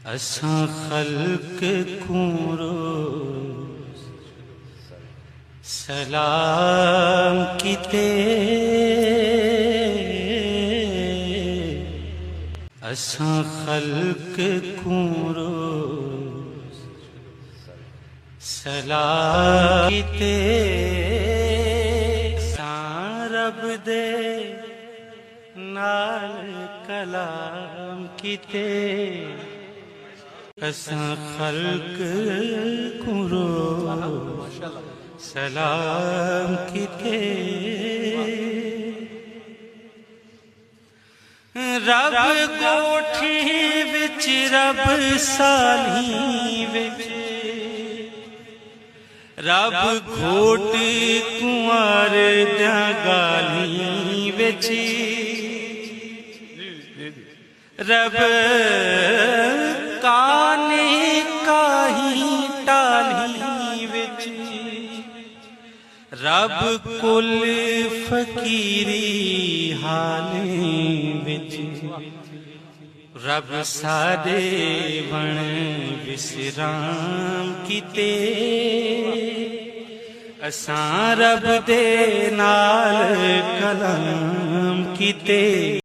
असां खल्क को रोज़ सलाम कीते, असां खल्क को रोज़ सलाम कीते, असां रब दे नाल कलाम कीते, असां खल्क को रोज़ सलाम कीते। रब कोठी विच रब साली विच, रब घोट कुंवर दा गाली विच, रब काने काही टाली विच, रब कुल फकीरी हाले विच, रब सादे वण विसराम कीते, असां रब दे नाल कलाम कीते।